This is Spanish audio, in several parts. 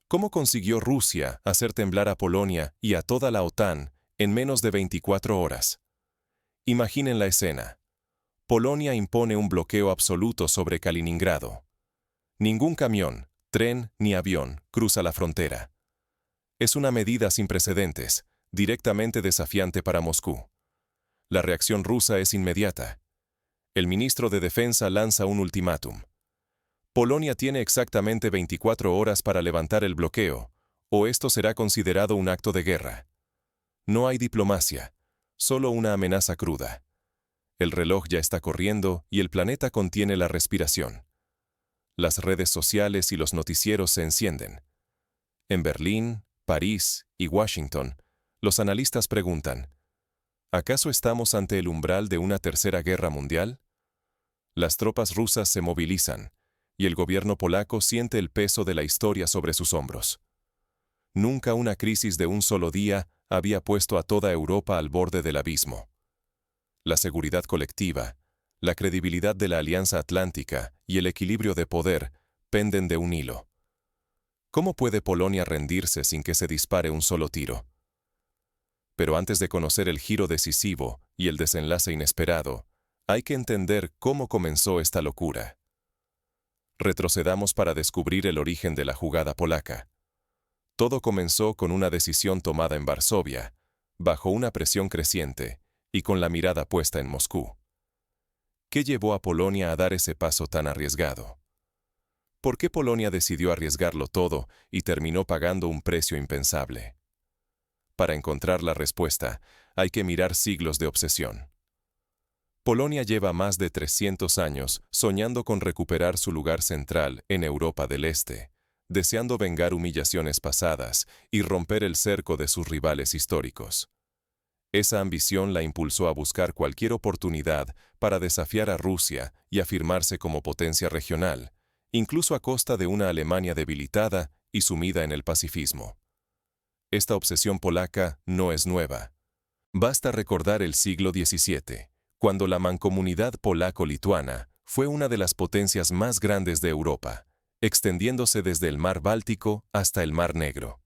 ¿Cómo consiguió Rusia hacer temblar a Polonia y a toda la OTAN en menos de 24 horas? Imaginen la escena. Polonia impone un bloqueo absoluto sobre Kaliningrado. Ningún camión, tren ni avión cruza la frontera. Es una medida sin precedentes, directamente desafiante para Moscú. La reacción rusa es inmediata. El ministro de Defensa lanza un ultimátum. Polonia tiene exactamente 24 horas para levantar el bloqueo, o esto será considerado un acto de guerra. No hay diplomacia, solo una amenaza cruda. El reloj ya está corriendo y el planeta contiene la respiración. Las redes sociales y los noticieros se encienden. En Berlín, París y Washington, los analistas preguntan, ¿acaso estamos ante el umbral de una tercera guerra mundial? Las tropas rusas se movilizan, y el gobierno polaco siente el peso de la historia sobre sus hombros. Nunca una crisis de un solo día había puesto a toda Europa al borde del abismo. La seguridad colectiva, la credibilidad de la Alianza Atlántica y el equilibrio de poder penden de un hilo. ¿Cómo puede Polonia rendirse sin que se dispare un solo tiro? Pero antes de conocer el giro decisivo y el desenlace inesperado, hay que entender cómo comenzó esta locura. Retrocedamos para descubrir el origen de la jugada polaca. Todo comenzó con una decisión tomada en Varsovia, bajo una presión creciente y con la mirada puesta en Moscú. ¿Qué llevó a Polonia a dar ese paso tan arriesgado? ¿Por qué Polonia decidió arriesgarlo todo y terminó pagando un precio impensable? Para encontrar la respuesta, hay que mirar siglos de obsesión. Polonia lleva más de 300 años soñando con recuperar su lugar central en Europa del Este, deseando vengar humillaciones pasadas y romper el cerco de sus rivales históricos. Esa ambición la impulsó a buscar cualquier oportunidad para desafiar a Rusia y afirmarse como potencia regional, incluso a costa de una Alemania debilitada y sumida en el pacifismo. Esta obsesión polaca no es nueva. Basta recordar el siglo XVII, cuando la mancomunidad polaco-lituana fue una de las potencias más grandes de Europa, extendiéndose desde el mar Báltico hasta el mar Negro.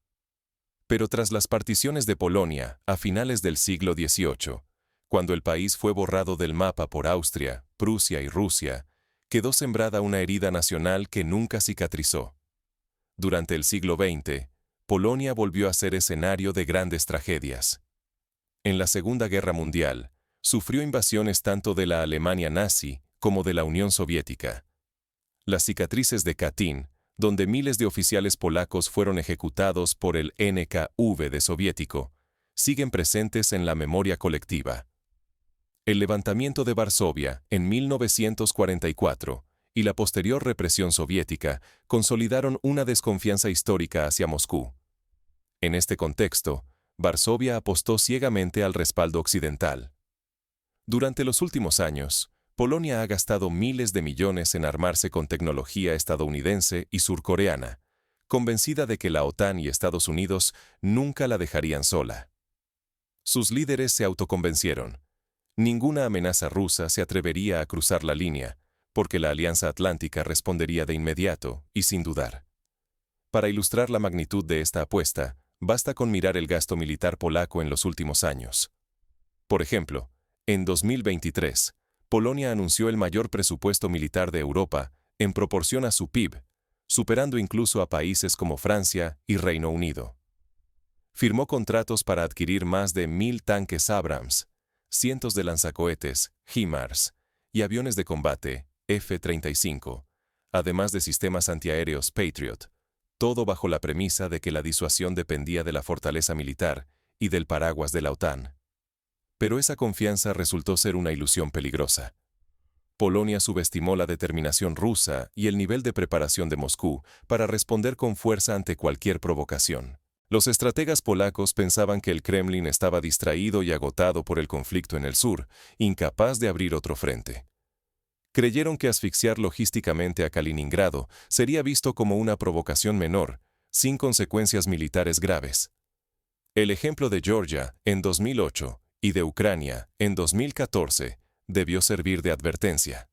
Pero tras las particiones de Polonia a finales del siglo XVIII, cuando el país fue borrado del mapa por Austria, Prusia y Rusia, quedó sembrada una herida nacional que nunca cicatrizó. Durante el siglo XX, Polonia volvió a ser escenario de grandes tragedias. En la Segunda Guerra Mundial, sufrió invasiones tanto de la Alemania nazi como de la Unión Soviética. Las cicatrices de Katyn, donde miles de oficiales polacos fueron ejecutados por el NKVD soviético, siguen presentes en la memoria colectiva. El levantamiento de Varsovia en 1944 y la posterior represión soviética consolidaron una desconfianza histórica hacia Moscú. En este contexto, Varsovia apostó ciegamente al respaldo occidental. Durante los últimos años, Polonia ha gastado miles de millones en armarse con tecnología estadounidense y surcoreana, convencida de que la OTAN y Estados Unidos nunca la dejarían sola. Sus líderes se autoconvencieron. Ninguna amenaza rusa se atrevería a cruzar la línea, porque la Alianza Atlántica respondería de inmediato y sin dudar. Para ilustrar la magnitud de esta apuesta, basta con mirar el gasto militar polaco en los últimos años. Por ejemplo, en 2023, Polonia anunció el mayor presupuesto militar de Europa en proporción a su PIB, superando incluso a países como Francia y Reino Unido. Firmó contratos para adquirir más de 1.000 tanques Abrams, cientos de lanzacohetes HIMARS y aviones de combate F-35, además de sistemas antiaéreos Patriot, todo bajo la premisa de que la disuasión dependía de la fortaleza militar y del paraguas de la OTAN. Pero esa confianza resultó ser una ilusión peligrosa. Polonia subestimó la determinación rusa y el nivel de preparación de Moscú para responder con fuerza ante cualquier provocación. Los estrategas polacos pensaban que el Kremlin estaba distraído y agotado por el conflicto en el sur, incapaz de abrir otro frente. Creyeron que asfixiar logísticamente a Kaliningrado sería visto como una provocación menor, sin consecuencias militares graves. El ejemplo de Georgia en 2008 y de Ucrania en 2014 debió servir de advertencia.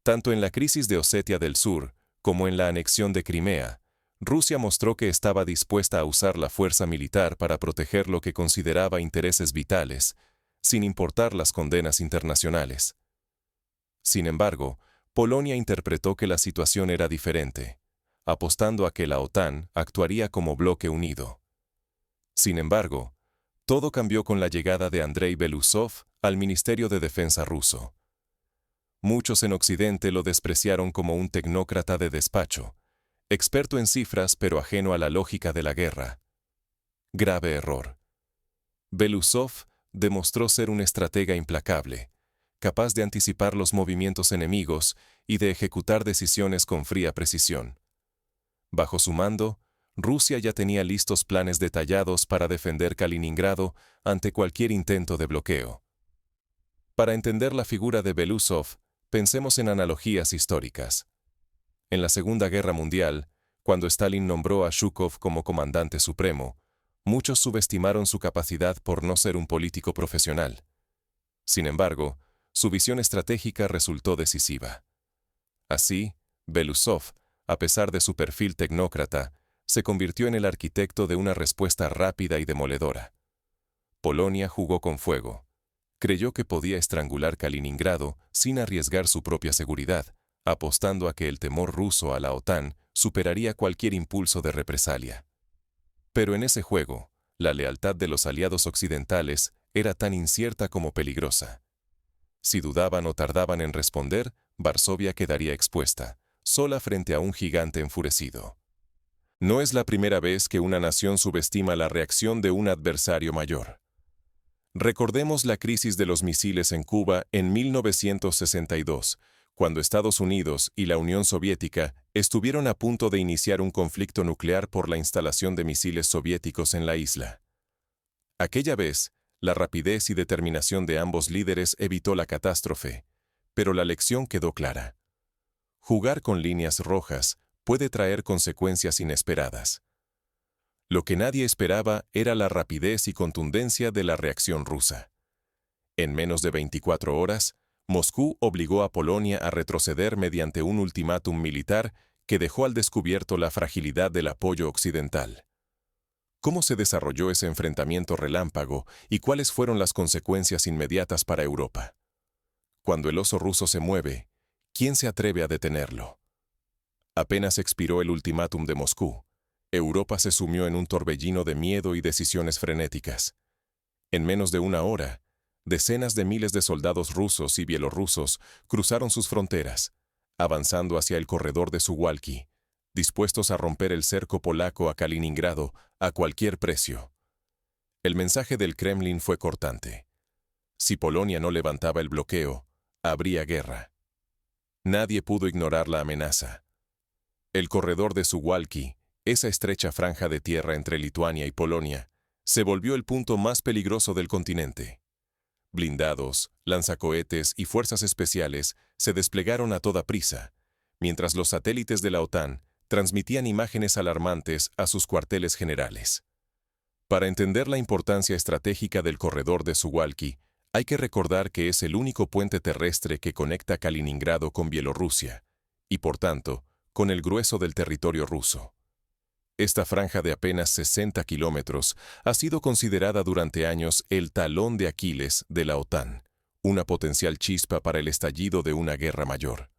Tanto en la crisis de Osetia del Sur como en la anexión de Crimea, Rusia mostró que estaba dispuesta a usar la fuerza militar para proteger lo que consideraba intereses vitales, sin importar las condenas internacionales. Sin embargo, Polonia interpretó que la situación era diferente, apostando a que la OTAN actuaría como bloque unido. Sin embargo, todo cambió con la llegada de Andrei Belousov al Ministerio de Defensa ruso. Muchos en Occidente lo despreciaron como un tecnócrata de despacho, experto en cifras pero ajeno a la lógica de la guerra. Grave error. Belousov demostró ser un estratega implacable, capaz de anticipar los movimientos enemigos y de ejecutar decisiones con fría precisión. Bajo su mando, Rusia ya tenía listos planes detallados para defender Kaliningrado ante cualquier intento de bloqueo. Para entender la figura de Belousov, pensemos en analogías históricas. En la Segunda Guerra Mundial, cuando Stalin nombró a Zhukov como comandante supremo, muchos subestimaron su capacidad por no ser un político profesional. Sin embargo, su visión estratégica resultó decisiva. Así, Belousov, a pesar de su perfil tecnócrata, se convirtió en el arquitecto de una respuesta rápida y demoledora. Polonia jugó con fuego. Creyó que podía estrangular Kaliningrado sin arriesgar su propia seguridad, apostando a que el temor ruso a la OTAN superaría cualquier impulso de represalia. Pero en ese juego, la lealtad de los aliados occidentales era tan incierta como peligrosa. Si dudaban o tardaban en responder, Varsovia quedaría expuesta, sola frente a un gigante enfurecido. No es la primera vez que una nación subestima la reacción de un adversario mayor. Recordemos la crisis de los misiles en Cuba en 1962, cuando Estados Unidos y la Unión Soviética estuvieron a punto de iniciar un conflicto nuclear por la instalación de misiles soviéticos en la isla. Aquella vez, la rapidez y determinación de ambos líderes evitó la catástrofe, pero la lección quedó clara. Jugar con líneas rojas puede traer consecuencias inesperadas. Lo que nadie esperaba era la rapidez y contundencia de la reacción rusa. En menos de 24 horas, Moscú obligó a Polonia a retroceder mediante un ultimátum militar que dejó al descubierto la fragilidad del apoyo occidental. ¿Cómo se desarrolló ese enfrentamiento relámpago y cuáles fueron las consecuencias inmediatas para Europa? Cuando el oso ruso se mueve, ¿quién se atreve a detenerlo? Apenas expiró el ultimátum de Moscú, Europa se sumió en un torbellino de miedo y decisiones frenéticas. En menos de una hora, decenas de miles de soldados rusos y bielorrusos cruzaron sus fronteras, avanzando hacia el corredor de Suwalki, dispuestos a romper el cerco polaco a Kaliningrado a cualquier precio. El mensaje del Kremlin fue cortante. Si Polonia no levantaba el bloqueo, habría guerra. Nadie pudo ignorar la amenaza. El corredor de Suwalki, esa estrecha franja de tierra entre Lituania y Polonia, se volvió el punto más peligroso del continente. Blindados, lanzacohetes y fuerzas especiales se desplegaron a toda prisa, mientras los satélites de la OTAN transmitían imágenes alarmantes a sus cuarteles generales. Para entender la importancia estratégica del corredor de Suwalki, hay que recordar que es el único puente terrestre que conecta Kaliningrado con Bielorrusia, y por tanto, con el grueso del territorio ruso. Esta franja de apenas 60 kilómetros ha sido considerada durante años el talón de Aquiles de la OTAN, una potencial chispa para el estallido de una guerra mayor.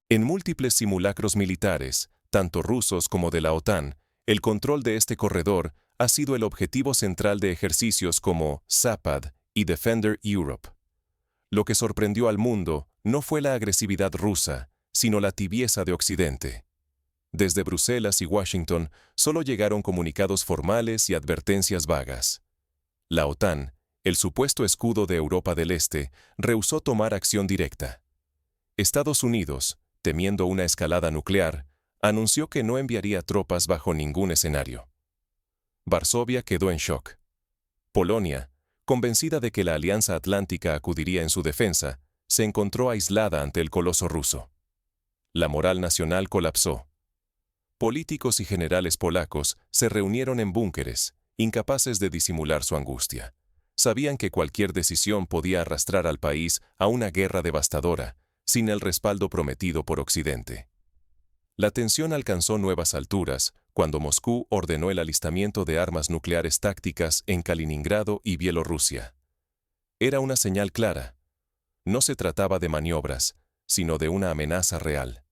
En múltiples simulacros militares, tanto rusos como de la OTAN, el control de este corredor ha sido el objetivo central de ejercicios como Zapad y Defender Europe. Lo que sorprendió al mundo no fue la agresividad rusa, sino la tibieza de Occidente. Desde Bruselas y Washington solo llegaron comunicados formales y advertencias vagas. La OTAN, el supuesto escudo de Europa del Este, rehusó tomar acción directa. Estados Unidos, temiendo una escalada nuclear, anunció que no enviaría tropas bajo ningún escenario. Varsovia quedó en shock. Polonia, convencida de que la Alianza Atlántica acudiría en su defensa, se encontró aislada ante el coloso ruso. La moral nacional colapsó. Políticos y generales polacos se reunieron en búnkeres, incapaces de disimular su angustia. Sabían que cualquier decisión podía arrastrar al país a una guerra devastadora, sin el respaldo prometido por Occidente. La tensión alcanzó nuevas alturas cuando Moscú ordenó el alistamiento de armas nucleares tácticas en Kaliningrado y Bielorrusia. Era una señal clara. No se trataba de maniobras, sino de una amenaza real.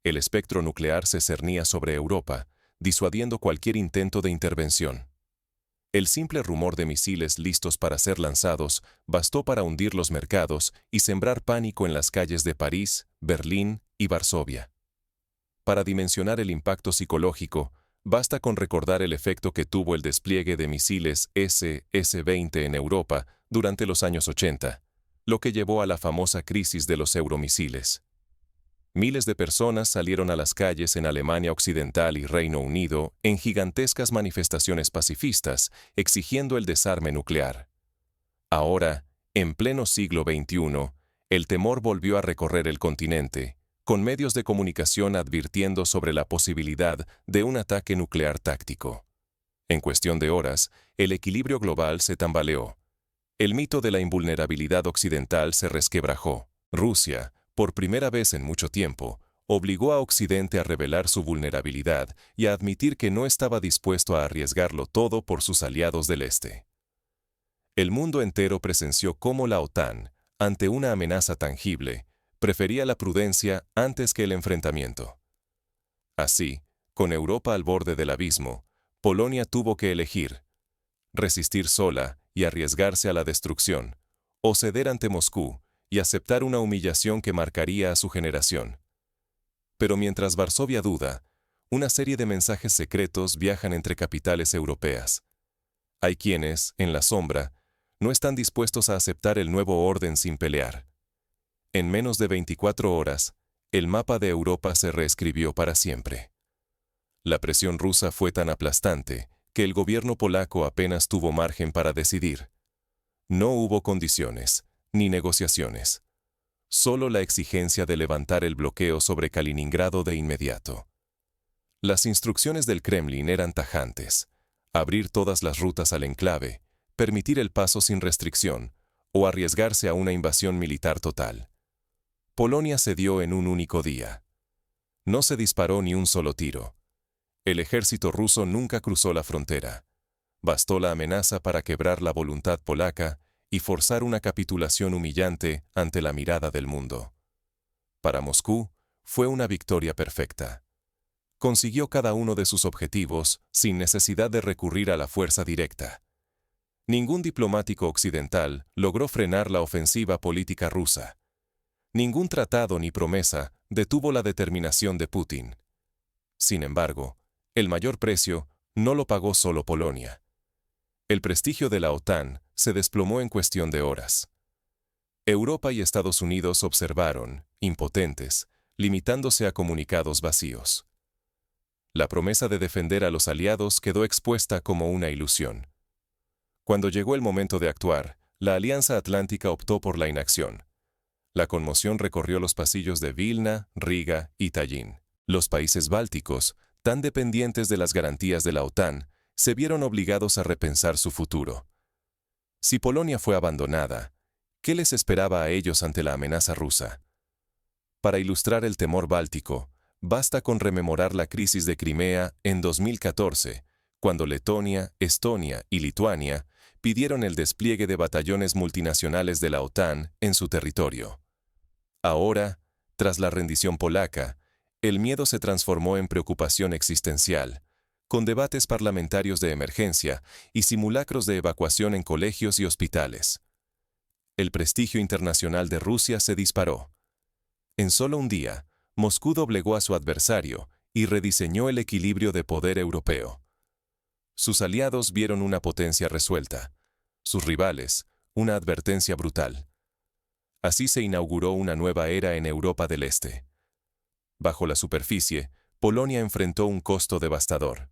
El espectro nuclear se cernía sobre Europa, disuadiendo cualquier intento de intervención. El simple rumor de misiles listos para ser lanzados bastó para hundir los mercados y sembrar pánico en las calles de París, Berlín y Varsovia. Para dimensionar el impacto psicológico, basta con recordar el efecto que tuvo el despliegue de misiles SS-20 en Europa durante los años 80, lo que llevó a la famosa crisis de los euromisiles. Miles de personas salieron a las calles en Alemania Occidental y Reino Unido en gigantescas manifestaciones pacifistas exigiendo el desarme nuclear. Ahora, en pleno siglo XXI, el temor volvió a recorrer el continente, con medios de comunicación advirtiendo sobre la posibilidad de un ataque nuclear táctico. En cuestión de horas, el equilibrio global se tambaleó. El mito de la invulnerabilidad occidental se resquebrajó. Rusia, por primera vez en mucho tiempo, obligó a Occidente a revelar su vulnerabilidad y a admitir que no estaba dispuesto a arriesgarlo todo por sus aliados del Este. El mundo entero presenció cómo la OTAN, ante una amenaza tangible, prefería la prudencia antes que el enfrentamiento. Así, con Europa al borde del abismo, Polonia tuvo que elegir: resistir sola y arriesgarse a la destrucción, o ceder ante Moscú y aceptar una humillación que marcaría a su generación. Pero mientras Varsovia duda, una serie de mensajes secretos viajan entre capitales europeas. Hay quienes, en la sombra, no están dispuestos a aceptar el nuevo orden sin pelear. En menos de 24 horas, el mapa de Europa se reescribió para siempre. La presión rusa fue tan aplastante que el gobierno polaco apenas tuvo margen para decidir. No hubo condiciones, ni negociaciones. Solo la exigencia de levantar el bloqueo sobre Kaliningrado de inmediato. Las instrucciones del Kremlin eran tajantes: abrir todas las rutas al enclave, permitir el paso sin restricción, o arriesgarse a una invasión militar total. Polonia cedió en un único día. No se disparó ni un solo tiro. El ejército ruso nunca cruzó la frontera. Bastó la amenaza para quebrar la voluntad polaca y forzar una capitulación humillante ante la mirada del mundo. Para Moscú, fue una victoria perfecta. Consiguió cada uno de sus objetivos sin necesidad de recurrir a la fuerza directa. Ningún diplomático occidental logró frenar la ofensiva política rusa. Ningún tratado ni promesa detuvo la determinación de Putin. Sin embargo, el mayor precio no lo pagó solo Polonia. El prestigio de la OTAN se desplomó en cuestión de horas. Europa y Estados Unidos observaron, impotentes, limitándose a comunicados vacíos. La promesa de defender a los aliados quedó expuesta como una ilusión. Cuando llegó el momento de actuar, la Alianza Atlántica optó por la inacción. La conmoción recorrió los pasillos de Vilna, Riga y Tallin. Los países bálticos, tan dependientes de las garantías de la OTAN, se vieron obligados a repensar su futuro. Si Polonia fue abandonada, ¿qué les esperaba a ellos ante la amenaza rusa? Para ilustrar el temor báltico, basta con rememorar la crisis de Crimea en 2014, cuando Letonia, Estonia y Lituania pidieron el despliegue de batallones multinacionales de la OTAN en su territorio. Ahora, tras la rendición polaca, el miedo se transformó en preocupación existencial, con debates parlamentarios de emergencia y simulacros de evacuación en colegios y hospitales. El prestigio internacional de Rusia se disparó. En solo un día, Moscú doblegó a su adversario y rediseñó el equilibrio de poder europeo. Sus aliados vieron una potencia resuelta, sus rivales, una advertencia brutal. Así se inauguró una nueva era en Europa del Este. Bajo la superficie, Polonia enfrentó un costo devastador.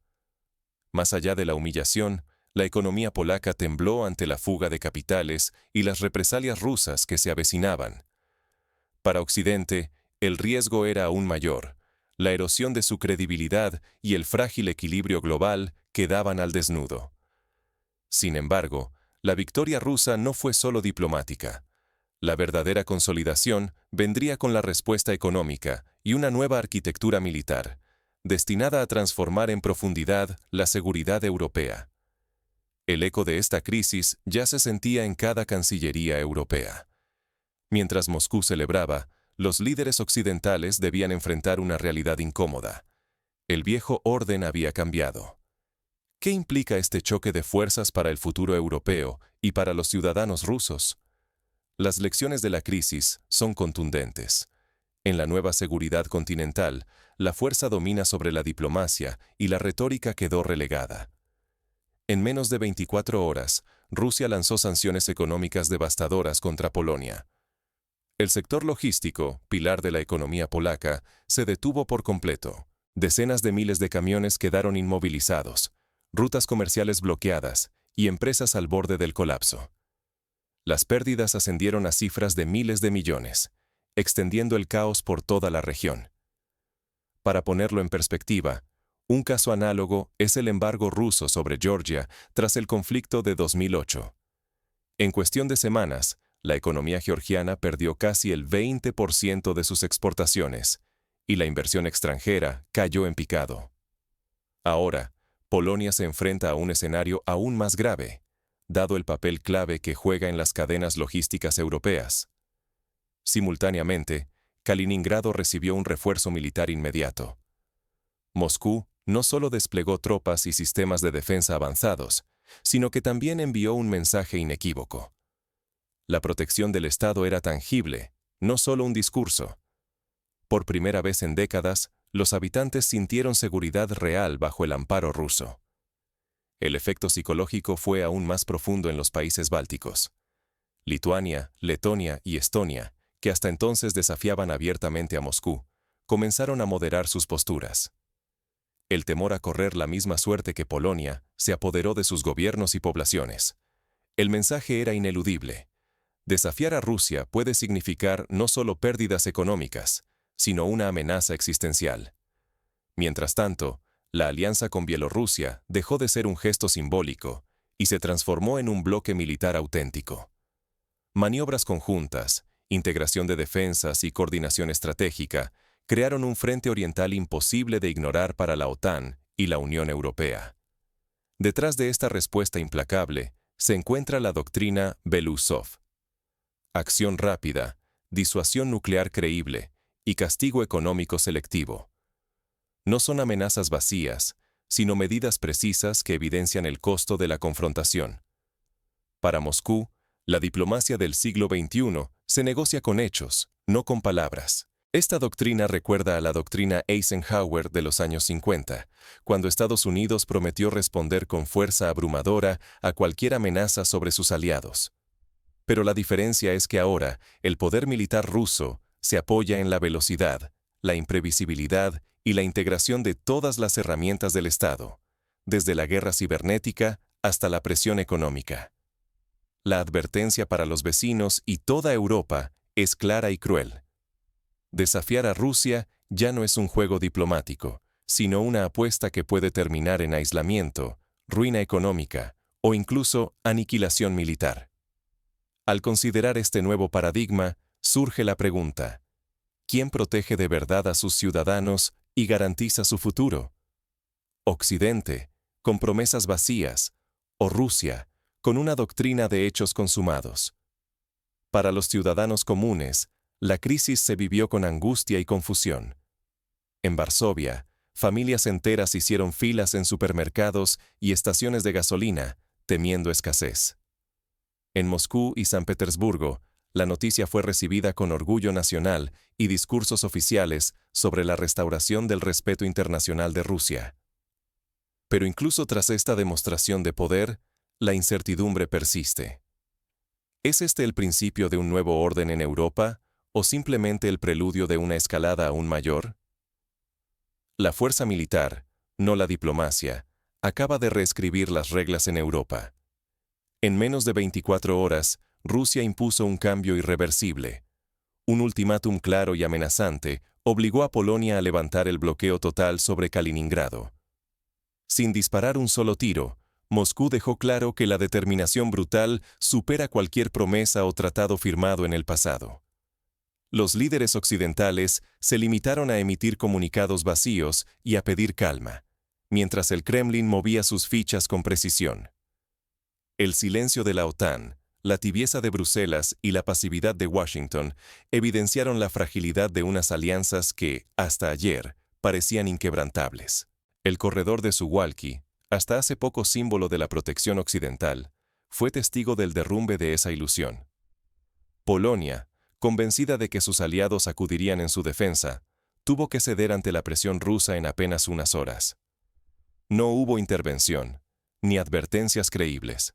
Más allá de la humillación, la economía polaca tembló ante la fuga de capitales y las represalias rusas que se avecinaban. Para Occidente, el riesgo era aún mayor. La erosión de su credibilidad y el frágil equilibrio global quedaban al desnudo. Sin embargo, la victoria rusa no fue solo diplomática. La verdadera consolidación vendría con la respuesta económica y una nueva arquitectura militar, destinada a transformar en profundidad la seguridad europea. El eco de esta crisis ya se sentía en cada cancillería europea. Mientras Moscú celebraba, los líderes occidentales debían enfrentar una realidad incómoda. El viejo orden había cambiado. ¿Qué implica este choque de fuerzas para el futuro europeo y para los ciudadanos rusos? Las lecciones de la crisis son contundentes. En la nueva seguridad continental, la fuerza domina sobre la diplomacia y la retórica quedó relegada. En menos de 24 horas, Rusia lanzó sanciones económicas devastadoras contra Polonia. El sector logístico, pilar de la economía polaca, se detuvo por completo. Decenas de miles de camiones quedaron inmovilizados, rutas comerciales bloqueadas y empresas al borde del colapso. Las pérdidas ascendieron a cifras de miles de millones, extendiendo el caos por toda la región. Para ponerlo en perspectiva, un caso análogo es el embargo ruso sobre Georgia tras el conflicto de 2008. En cuestión de semanas, la economía georgiana perdió casi el 20% de sus exportaciones, y la inversión extranjera cayó en picado. Ahora, Polonia se enfrenta a un escenario aún más grave, dado el papel clave que juega en las cadenas logísticas europeas. Simultáneamente, Kaliningrado recibió un refuerzo militar inmediato. Moscú no solo desplegó tropas y sistemas de defensa avanzados, sino que también envió un mensaje inequívoco. La protección del Estado era tangible, no solo un discurso. Por primera vez en décadas, los habitantes sintieron seguridad real bajo el amparo ruso. El efecto psicológico fue aún más profundo en los países bálticos. Lituania, Letonia y Estonia, que hasta entonces desafiaban abiertamente a Moscú, comenzaron a moderar sus posturas. El temor a correr la misma suerte que Polonia se apoderó de sus gobiernos y poblaciones. El mensaje era ineludible. Desafiar a Rusia puede significar no solo pérdidas económicas, sino una amenaza existencial. Mientras tanto, la alianza con Bielorrusia dejó de ser un gesto simbólico y se transformó en un bloque militar auténtico. Maniobras conjuntas, integración de defensas y coordinación estratégica crearon un frente oriental imposible de ignorar para la OTAN y la Unión Europea. Detrás de esta respuesta implacable se encuentra la doctrina Belousov. Acción rápida, disuasión nuclear creíble y castigo económico selectivo. No son amenazas vacías, sino medidas precisas que evidencian el costo de la confrontación. Para Moscú, la diplomacia del siglo XXI se negocia con hechos, no con palabras. Esta doctrina recuerda a la doctrina Eisenhower de los años 50, cuando Estados Unidos prometió responder con fuerza abrumadora a cualquier amenaza sobre sus aliados. Pero la diferencia es que ahora el poder militar ruso se apoya en la velocidad, la imprevisibilidad y la integración de todas las herramientas del Estado, desde la guerra cibernética hasta la presión económica. La advertencia para los vecinos y toda Europa es clara y cruel. Desafiar a Rusia ya no es un juego diplomático, sino una apuesta que puede terminar en aislamiento, ruina económica o incluso aniquilación militar. Al considerar este nuevo paradigma, surge la pregunta: ¿quién protege de verdad a sus ciudadanos y garantiza su futuro? ¿Occidente, con promesas vacías, o Rusia, con una doctrina de hechos consumados? Para los ciudadanos comunes, la crisis se vivió con angustia y confusión. En Varsovia, familias enteras hicieron filas en supermercados y estaciones de gasolina, temiendo escasez. En Moscú y San Petersburgo, la noticia fue recibida con orgullo nacional y discursos oficiales sobre la restauración del respeto internacional de Rusia. Pero incluso tras esta demostración de poder, la incertidumbre persiste. ¿Es este el principio de un nuevo orden en Europa o simplemente el preludio de una escalada aún mayor? La fuerza militar, no la diplomacia, acaba de reescribir las reglas en Europa. En menos de 24 horas, Rusia impuso un cambio irreversible. Un ultimátum claro y amenazante obligó a Polonia a levantar el bloqueo total sobre Kaliningrado. Sin disparar un solo tiro, Moscú dejó claro que la determinación brutal supera cualquier promesa o tratado firmado en el pasado. Los líderes occidentales se limitaron a emitir comunicados vacíos y a pedir calma, mientras el Kremlin movía sus fichas con precisión. El silencio de la OTAN, la tibieza de Bruselas y la pasividad de Washington evidenciaron la fragilidad de unas alianzas que, hasta ayer, parecían inquebrantables. El corredor de Suwalki, hasta hace poco símbolo de la protección occidental, fue testigo del derrumbe de esa ilusión. Polonia, convencida de que sus aliados acudirían en su defensa, tuvo que ceder ante la presión rusa en apenas unas horas. No hubo intervención, ni advertencias creíbles.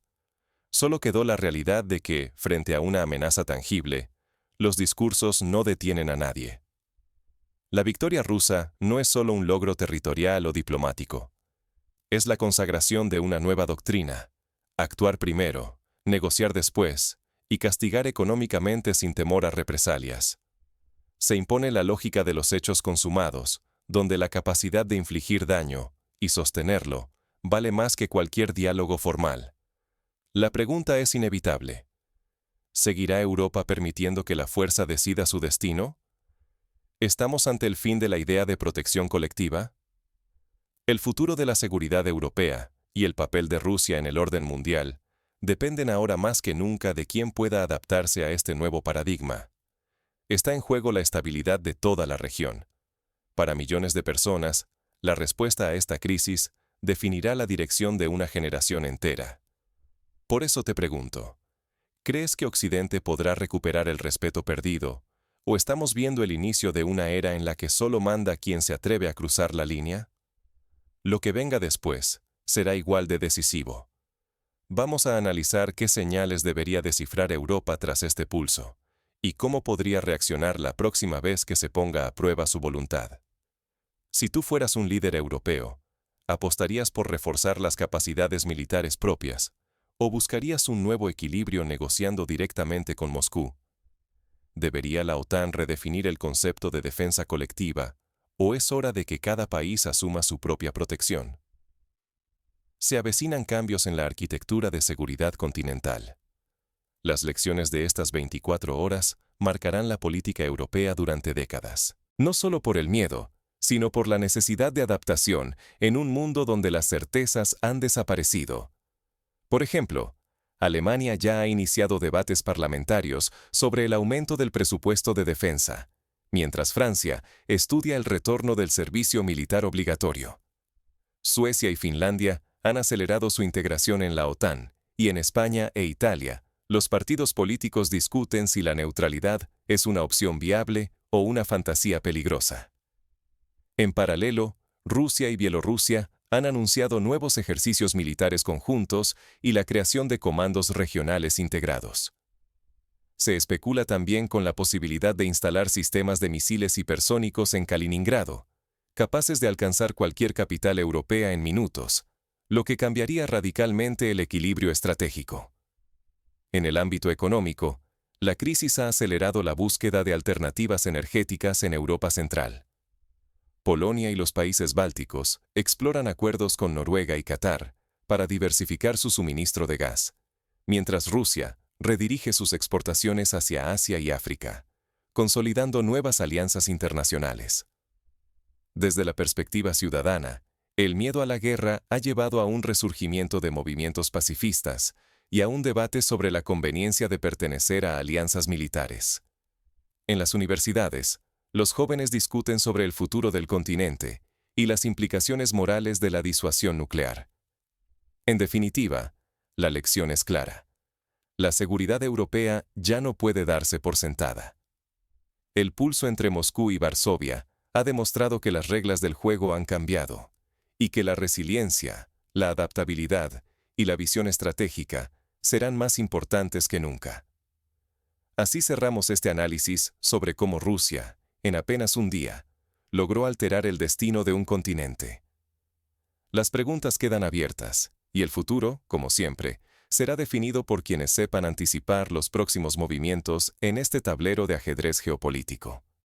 Solo quedó la realidad de que, frente a una amenaza tangible, los discursos no detienen a nadie. La victoria rusa no es solo un logro territorial o diplomático. Es la consagración de una nueva doctrina: actuar primero, negociar después, y castigar económicamente sin temor a represalias. Se impone la lógica de los hechos consumados, donde la capacidad de infligir daño, y sostenerlo, vale más que cualquier diálogo formal. La pregunta es inevitable. ¿Seguirá Europa permitiendo que la fuerza decida su destino? ¿Estamos ante el fin de la idea de protección colectiva? El futuro de la seguridad europea y el papel de Rusia en el orden mundial dependen ahora más que nunca de quién pueda adaptarse a este nuevo paradigma. Está en juego la estabilidad de toda la región. Para millones de personas, la respuesta a esta crisis definirá la dirección de una generación entera. Por eso te pregunto, ¿crees que Occidente podrá recuperar el respeto perdido, o estamos viendo el inicio de una era en la que solo manda quien se atreve a cruzar la línea? Lo que venga después será igual de decisivo. Vamos a analizar qué señales debería descifrar Europa tras este pulso, y cómo podría reaccionar la próxima vez que se ponga a prueba su voluntad. Si tú fueras un líder europeo, ¿apostarías por reforzar las capacidades militares propias, o buscarías un nuevo equilibrio negociando directamente con Moscú? ¿Debería la OTAN redefinir el concepto de defensa colectiva, o es hora de que cada país asuma su propia protección? Se avecinan cambios en la arquitectura de seguridad continental. Las lecciones de estas 24 horas marcarán la política europea durante décadas. No solo por el miedo, sino por la necesidad de adaptación en un mundo donde las certezas han desaparecido. Por ejemplo, Alemania ya ha iniciado debates parlamentarios sobre el aumento del presupuesto de defensa, mientras Francia estudia el retorno del servicio militar obligatorio. Suecia y Finlandia han acelerado su integración en la OTAN, y en España e Italia, los partidos políticos discuten si la neutralidad es una opción viable o una fantasía peligrosa. En paralelo, Rusia y Bielorrusia han anunciado nuevos ejercicios militares conjuntos y la creación de comandos regionales integrados. Se especula también con la posibilidad de instalar sistemas de misiles hipersónicos en Kaliningrado, capaces de alcanzar cualquier capital europea en minutos, lo que cambiaría radicalmente el equilibrio estratégico. En el ámbito económico, la crisis ha acelerado la búsqueda de alternativas energéticas en Europa Central. Polonia y los países bálticos exploran acuerdos con Noruega y Qatar para diversificar su suministro de gas, mientras Rusia redirige sus exportaciones hacia Asia y África, consolidando nuevas alianzas internacionales. Desde la perspectiva ciudadana, el miedo a la guerra ha llevado a un resurgimiento de movimientos pacifistas y a un debate sobre la conveniencia de pertenecer a alianzas militares. En las universidades, los jóvenes discuten sobre el futuro del continente y las implicaciones morales de la disuasión nuclear. En definitiva, la lección es clara. La seguridad europea ya no puede darse por sentada. El pulso entre Moscú y Varsovia ha demostrado que las reglas del juego han cambiado, y que la resiliencia, la adaptabilidad y la visión estratégica serán más importantes que nunca. Así cerramos este análisis sobre cómo Rusia, en apenas un día, logró alterar el destino de un continente. Las preguntas quedan abiertas, y el futuro, como siempre, será definido por quienes sepan anticipar los próximos movimientos en este tablero de ajedrez geopolítico.